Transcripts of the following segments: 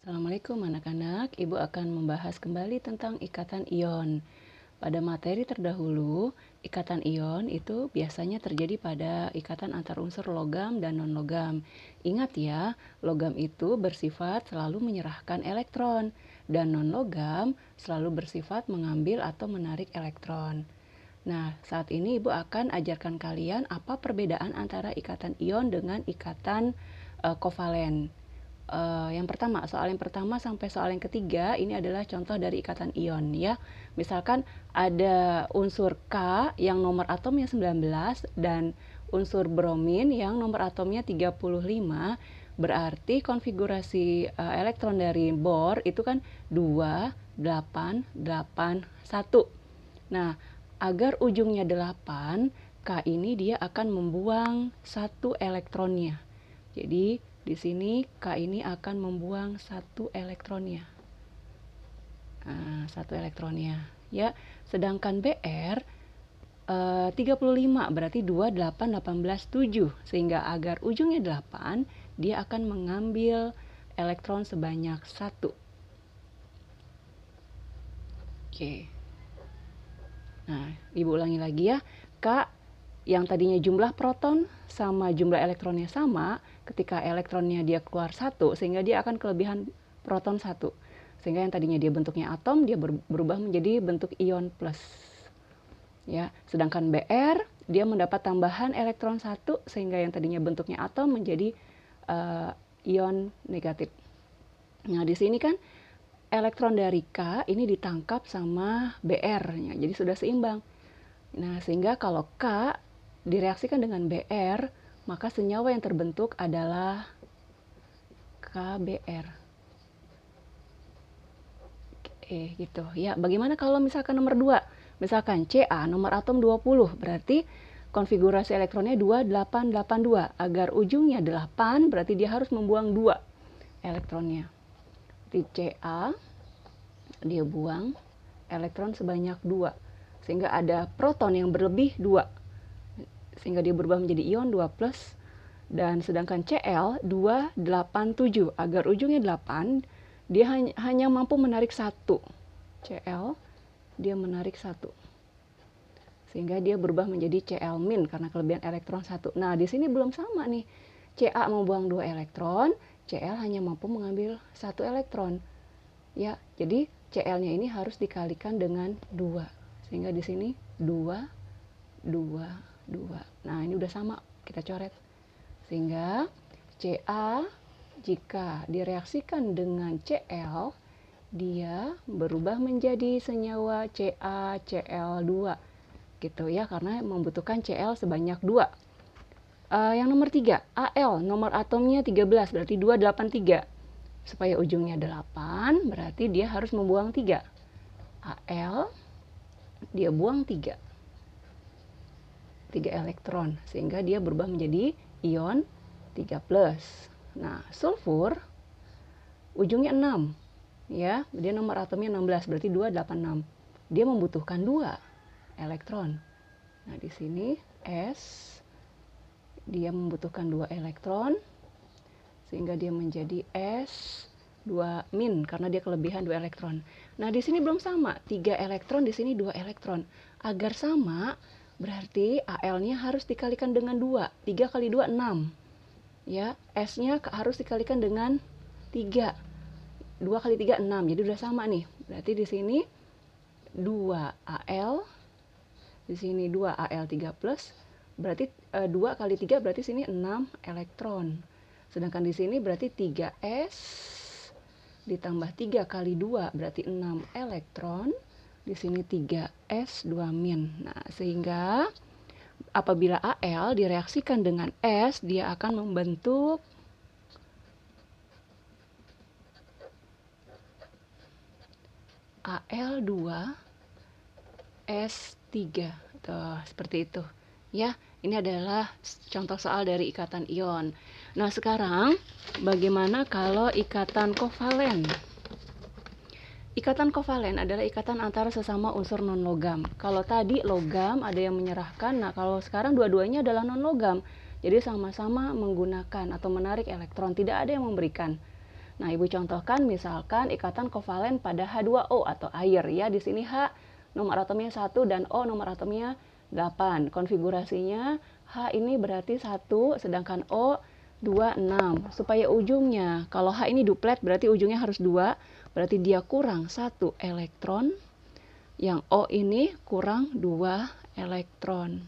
Assalamualaikum anak-anak, Ibu akan membahas kembali tentang ikatan ion. Pada materi terdahulu, ikatan ion itu biasanya terjadi pada ikatan antar unsur logam dan non-logam. Ingat ya, logam itu bersifat selalu menyerahkan elektron, dan non-logam selalu bersifat mengambil atau menarik elektron. Nah, saat ini Ibu akan ajarkan kalian apa perbedaan antara ikatan ion dengan ikatan kovalen. Soal yang pertama sampai soal yang ketiga ini adalah contoh dari ikatan ion ya. Misalkan ada unsur K yang nomor atomnya 19 dan unsur bromin yang nomor atomnya 35, berarti konfigurasi elektron dari bor itu kan 2, 8, 8, 1. Nah, agar ujungnya 8, K ini dia akan membuang satu elektronnya. Jadi di sini K ini akan membuang satu elektronnya. Nah, satu elektronnya ya. Sedangkan BR 35 berarti 2, 8, 18, 7. Sehingga agar ujungnya 8, dia akan mengambil elektron sebanyak 1. Oke. Nah, Ibu ulangi lagi ya. K yang tadinya jumlah proton sama jumlah elektronnya sama, ketika elektronnya dia keluar 1, sehingga dia akan kelebihan proton 1. Sehingga yang tadinya dia bentuknya atom, dia berubah menjadi bentuk ion plus. Ya, sedangkan Br, dia mendapat tambahan elektron 1, sehingga yang tadinya bentuknya atom menjadi ion negatif. Nah, di sini kan elektron dari K ini ditangkap sama Br, ya, jadi sudah seimbang. Nah, sehingga kalau K direaksikan dengan Br, maka senyawa yang terbentuk adalah KBr. Gitu ya. Bagaimana kalau misalkan nomor 2? Misalkan Ca nomor atom 20, berarti konfigurasi elektronnya 2882. Agar ujungnya 8, berarti dia harus membuang 2 elektronnya. Di Ca dia buang elektron sebanyak 2. Sehingga ada proton yang berlebih 2. Sehingga dia berubah menjadi ion 2+, dan sedangkan Cl 287, agar ujungnya 8, dia hanya mampu menarik 1. Cl dia menarik 1, sehingga dia berubah menjadi Cl- karena kelebihan elektron 1. Nah, di sini belum sama nih. Ca membuang 2 elektron, Cl hanya mampu mengambil 1 elektron. Ya, jadi Cl-nya ini harus dikalikan dengan 2. Sehingga di sini 2, 2, 2. Nah, ini udah sama, kita coret. Sehingga Ca jika direaksikan dengan Cl, dia berubah menjadi senyawa CaCl2. Gitu ya, karena membutuhkan Cl sebanyak 2. Yang nomor 3, Al nomor atomnya 13, berarti 283. Supaya ujungnya 8, berarti dia harus membuang 3. Al dia buang 3 elektron, sehingga dia berubah menjadi ion 3+. Nah, sulfur ujungnya 6 ya, dia nomor atomnya 16, berarti 286. Dia membutuhkan 2 elektron. Nah, di sini S dia membutuhkan 2 elektron, sehingga dia menjadi S2- karena dia kelebihan 2 elektron. Nah, di sini belum sama, 3 elektron, di sini 2 elektron. Agar sama, berarti Al-nya harus dikalikan dengan 2. 3 kali 2, 6. Ya, S-nya harus dikalikan dengan 3. 2 kali 3, 6. Jadi udah sama nih. Berarti di sini 2 Al, di sini 2 Al3+. Berarti 2 kali 3 berarti sini 6 elektron. Sedangkan di sini berarti 3S ditambah 3 kali 2 berarti 6 elektron. Di sini 3S2-. Nah, sehingga apabila Al direaksikan dengan S, dia akan membentuk Al2S3. Tuh, seperti itu. Ya, ini adalah contoh soal dari ikatan ion. Nah, sekarang bagaimana kalau ikatan kovalen? Ikatan kovalen adalah ikatan antara sesama unsur non-logam. Kalau tadi logam ada yang menyerahkan, nah kalau sekarang dua-duanya adalah non-logam. Jadi sama-sama menggunakan atau menarik elektron, tidak ada yang memberikan. Nah, Ibu contohkan misalkan ikatan kovalen pada H2O atau air ya. Di sini H nomor atomnya 1 dan O nomor atomnya 8. Konfigurasinya H ini berarti 1 sedangkan O 2, 6. Supaya ujungnya, kalau H ini duplet berarti ujungnya harus 2. Berarti dia kurang 1 elektron. Yang O ini kurang 2 elektron.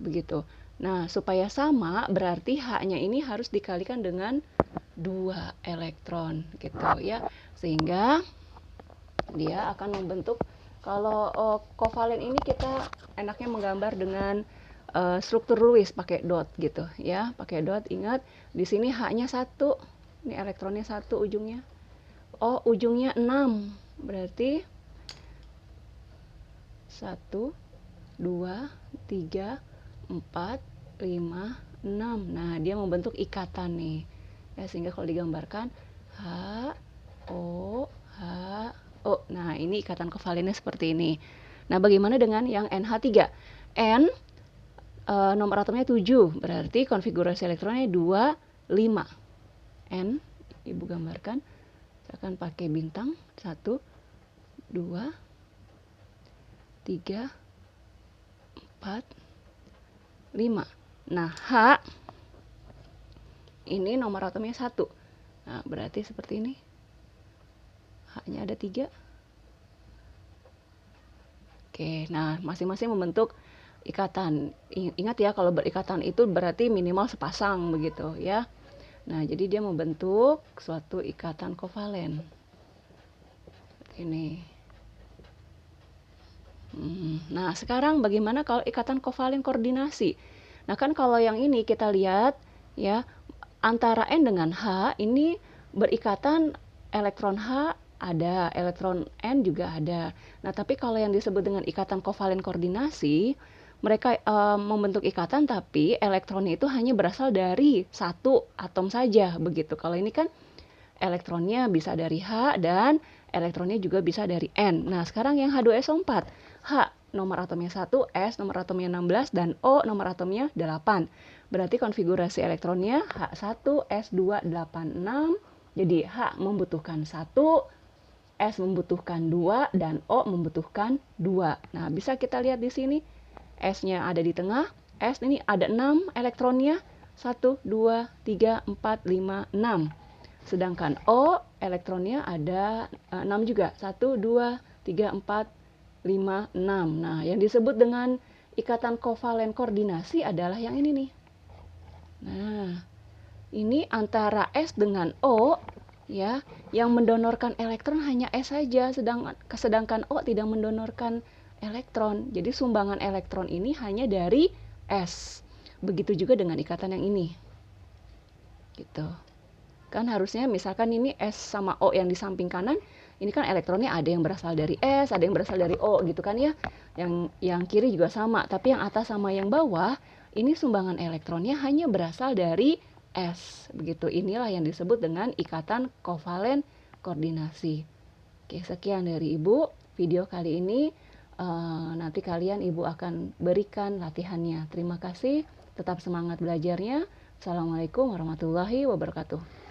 Begitu. Nah, supaya sama berarti H-nya ini harus dikalikan dengan 2 elektron gitu ya. Sehingga dia akan membentuk, kalau kovalen ini kita enaknya menggambar dengan struktur Lewis pakai dot gitu ya, pakai dot. Ingat di sini H-nya 1. Ini elektronnya 1 ujungnya. Oh, ujungnya 6. Berarti 1 2 3 4 5 6. Nah, dia membentuk ikatan nih. Ya, sehingga kalau digambarkan H O H O. Nah, ini ikatan kovalennya seperti ini. Nah, bagaimana dengan yang NH3? N nomor atomnya 7, berarti konfigurasi elektronnya 2 5. N Ibu gambarkan. Saya akan pakai bintang 1 2 3 4 5. Nah, H ini nomor atomnya 1. Nah, berarti seperti ini. H-nya ada 3. Oke, nah masing-masing membentuk ikatan. Ingat ya, kalau berikatan itu berarti minimal sepasang begitu ya. Nah, jadi dia membentuk suatu ikatan kovalen. Ini. Nah, sekarang bagaimana kalau ikatan kovalen koordinasi? Nah, kan kalau yang ini kita lihat ya, antara N dengan H ini berikatan elektron H ada, elektron N juga ada. Nah, tapi kalau yang disebut dengan ikatan kovalen koordinasi, mereka membentuk ikatan tapi elektronnya itu hanya berasal dari satu atom saja begitu. Kalau ini kan elektronnya bisa dari H dan elektronnya juga bisa dari N. Nah, sekarang yang H2SO4. H nomor atomnya 1, S nomor atomnya 16, dan O nomor atomnya 8. Berarti konfigurasi elektronnya H1, S2, 8, 6. Jadi H membutuhkan 1, S membutuhkan 2, dan O membutuhkan 2. Nah, bisa kita lihat di sini. S-nya ada di tengah. S ini ada 6 elektronnya. 1, 2, 3, 4, 5, 6. Sedangkan O elektronnya ada 6 juga. 1, 2, 3, 4, 5, 6. Nah, yang disebut dengan ikatan kovalen koordinasi adalah yang ini nih. Nah, ini antara S dengan O ya, yang mendonorkan elektron hanya S saja, sedangkan O tidak mendonorkan elektron. Jadi sumbangan elektron ini hanya dari S. Begitu juga dengan ikatan yang ini. Gitu. Kan harusnya misalkan ini S sama O yang di samping kanan, ini kan elektronnya ada yang berasal dari S, ada yang berasal dari O gitu kan ya. Yang kiri juga sama, tapi yang atas sama yang bawah ini sumbangan elektronnya hanya berasal dari S. Begitu. Inilah yang disebut dengan ikatan kovalen koordinasi. Oke, sekian dari Ibu video kali ini. Nanti kalian Ibu akan berikan latihannya. Terima kasih, tetap semangat belajarnya. Assalamualaikum warahmatullahi wabarakatuh.